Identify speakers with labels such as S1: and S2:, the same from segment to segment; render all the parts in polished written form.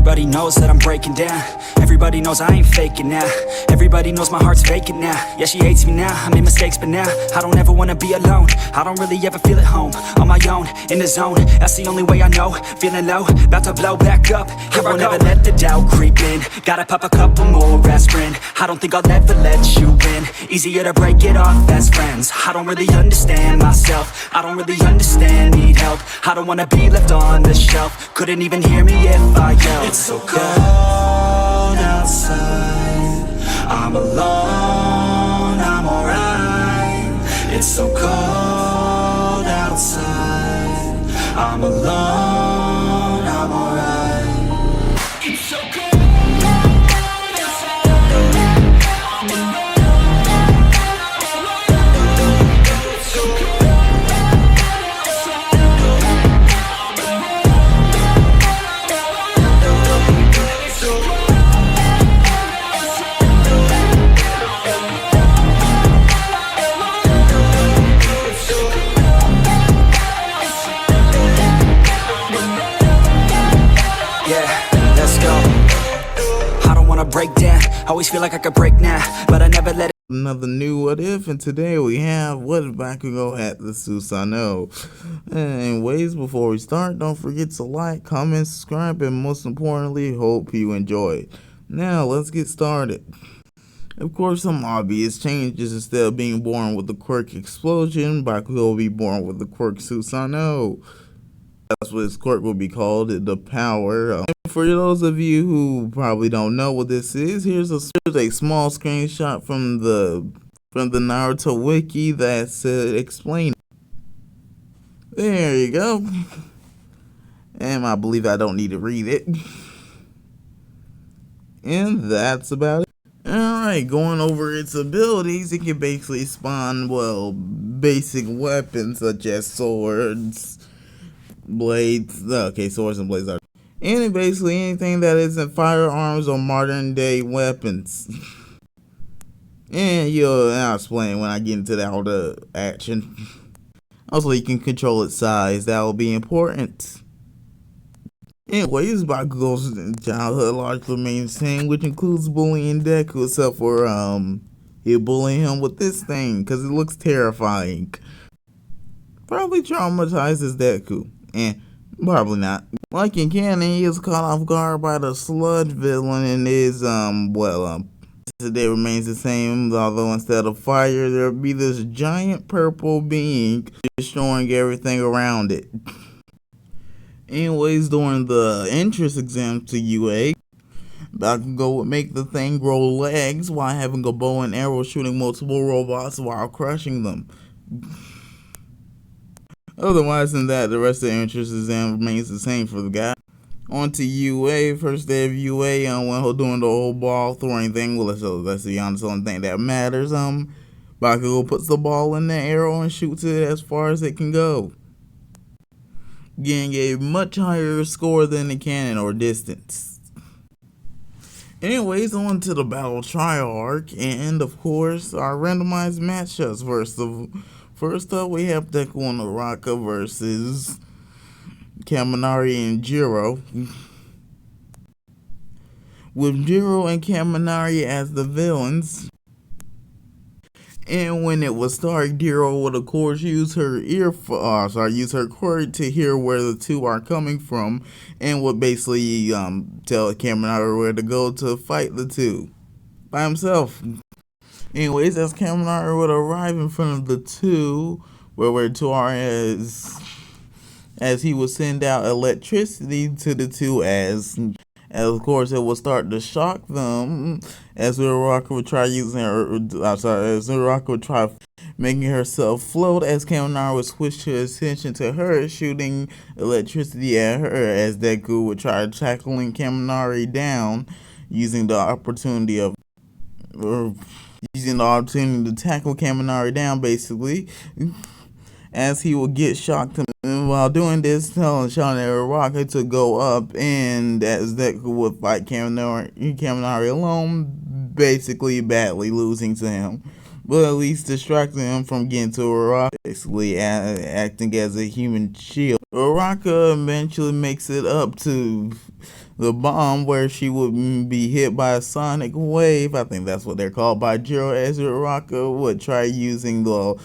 S1: Everybody knows that I'm breaking down. Everybody knows I ain't faking now. Everybody knows my heart's vacant now. Yeah, she hates me now, I made mistakes, but now I don't ever wanna be alone. I don't really ever feel at home. On my own, in the zone, that's the only way I know. Feeling low, about to blow back up. Here I won't ever let the doubt creep in. Gotta pop a couple more aspirin. I don't think I'll ever let you in. Easier to break it off as friends. I don't really understand myself. I don't really understand, need help. I don't wanna be left on the shelf. Couldn't even hear me if I yelled. It's so cold outside, I'm alone, I'm alright. It's so cold outside, I'm alone, I'm alright. It's so cold. Break down, always feel like I could break now, but I never let it.
S2: Another new what if, and today we have what if Bakugo had the Susanoo. Anyways, before we start, don't forget to like, comment, subscribe, and most importantly, hope you enjoy. Now let's get started. Of course, some obvious changes. Instead of being born with the quirk explosion, Bakugo will be born with the quirk Susanoo. That's what his quirk will be called, the power. For those of you who probably don't know what this is, here's a small screenshot from the Naruto wiki that's explained. There you go. And I believe I don't need to read it. And that's about it. Alright, going over its abilities, it can basically spawn, well, basic weapons such as swords, blades. Okay, swords and blades are. And basically anything that isn't firearms or modern day weapons. And I'll explain when I get into that all the action. Also, you can control its size. That will be important. Anyways, Bakugo's childhood largely remains the same, which includes bullying Deku, except for he'll bully him with this thing because it looks terrifying. Probably traumatizes Deku, and probably not. Like in canon, he is caught off guard by the sludge villain, and his today remains the same, although instead of fire, there'll be this giant purple being destroying everything around it. Anyways, during the entrance exam to UA, Bakugo would make the thing grow legs while having a bow and arrow shooting multiple robots while crushing them. Otherwise than that, the rest of the entrance exam remains the same for the guy. On to UA, first day of UA, when he's doing the whole ball throwing thing, well, let's be honest, the only thing that matters, Bakugo puts the ball in the arrow and shoots it as far as it can go, getting a much higher score than the cannon or distance. Anyways, on to the battle trial arc, and of course, our randomized matchups. First up, we have Deku and Uraka versus Kaminari and Jiro, with Jiro and Kaminari as the villains. And when it was start, Jiro would of course use her quirk to hear where the two are coming from, and would basically tell Kaminari where to go to fight the two by himself. Anyways, as Kaminari would arrive in front of the two, where two are, as he would send out electricity to the two, as of course it would start to shock them, as Uraka would try making herself float, as Kaminari would switch his attention to her, shooting electricity at her, as Deku would try tackling Kaminari down, using the opportunity to tackle Kaminari down, basically, as he would get shocked. And while doing this, telling Uraka to go up, and as Deku would fight Kaminari alone, basically badly losing to him, but at least distracting him from getting to Uraka, basically acting as a human shield. Uraraka eventually makes it up to the bomb where she would be hit by a sonic wave. I think that's what they're called by Jiro, as Uraraka would try using the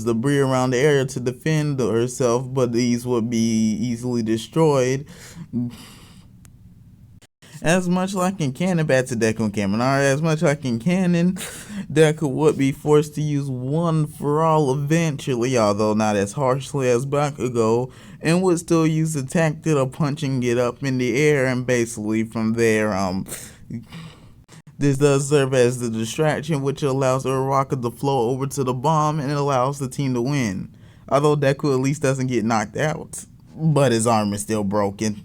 S2: debris around the area to defend herself, but these would be easily destroyed. As much like in canon, back to Deku and Kaminari, as much like in canon, Deku would be forced to use One for All eventually, although not as harshly as Bakugo, and would still use the tactic of punching it up in the air, and basically from there, this does serve as the distraction, which allows Uraraka to flow over to the bomb, and it allows the team to win. Although Deku at least doesn't get knocked out, but his arm is still broken.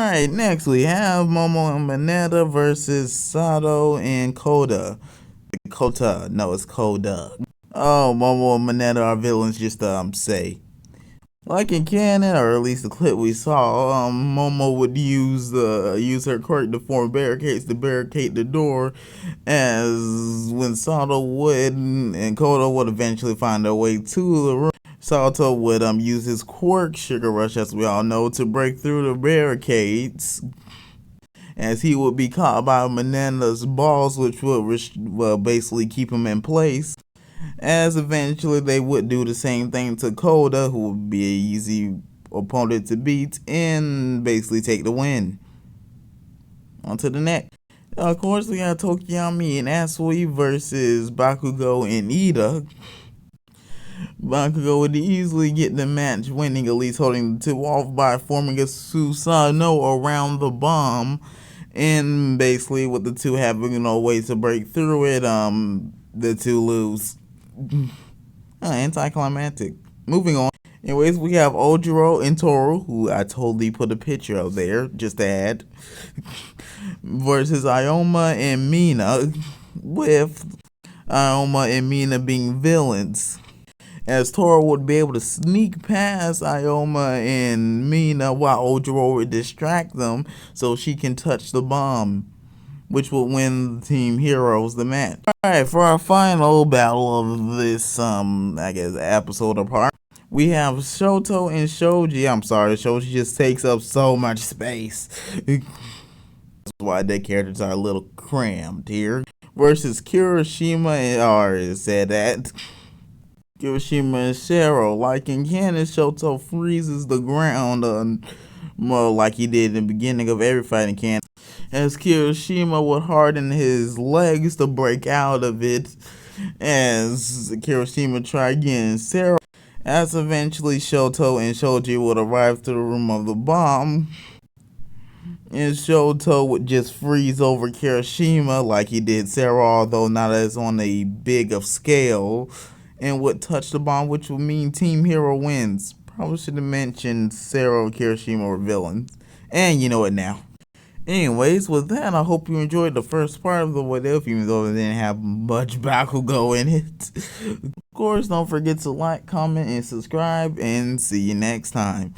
S2: Alright, next we have Momo and Mineta versus Sato and Koda. Kota, no, it's Koda. Oh, Momo and Mineta are villains, just to say. Like in canon, or at least the clip we saw, Momo would use her quirk to form barricades to barricade the door, as when Sato would and Koda would eventually find their way to the room. Sato would use his quirk, Sugar Rush, as we all know, to break through the barricades, as he would be caught by Mineta's balls, which would basically keep him in place. As eventually they would do the same thing to Koda, who would be an easy opponent to beat, and basically take the win. On to the next. Of course, we got Tokiyami and Asui versus Bakugo and Ida. Bakugo would easily get the match, winning, at least holding the two off by forming a Susanoo around the bomb, and basically with the two having no way to break through it, the two lose. Anticlimactic. Moving on. Anyways, we have Ojiro and Toru, who I totally put a picture of there, just to add, versus Ioma and Mina, with Ioma and Mina being villains, as Toru would be able to sneak past Ioma and Mina while Ojiro would distract them so she can touch the bomb, which would win Team Heroes the match. Alright, for our final battle of this, episode apart, we have Shoto and Shoji. I'm sorry, Shoji just takes up so much space. That's why their characters are a little crammed here. Versus Kirishima and already said that. Kirishima and Shero. Like in canon, Shoto freezes the ground more like he did in the beginning of every fight in canon, as Kirishima would harden his legs to break out of it, as Kirishima tried again. Shero, as eventually Shoto and Shoji would arrive to the room of the bomb, and Shoto would just freeze over Kirishima like he did Sarah, although not as on a big of scale, and would touch the bomb, which would mean Team Hero wins. Probably should have mentioned Sarah and Kirishima were villains. And you know it now. Anyways, with that, I hope you enjoyed the first part of the what if, even though it didn't have much Bakugo in it. Of course, don't forget to like, comment, and subscribe, and see you next time.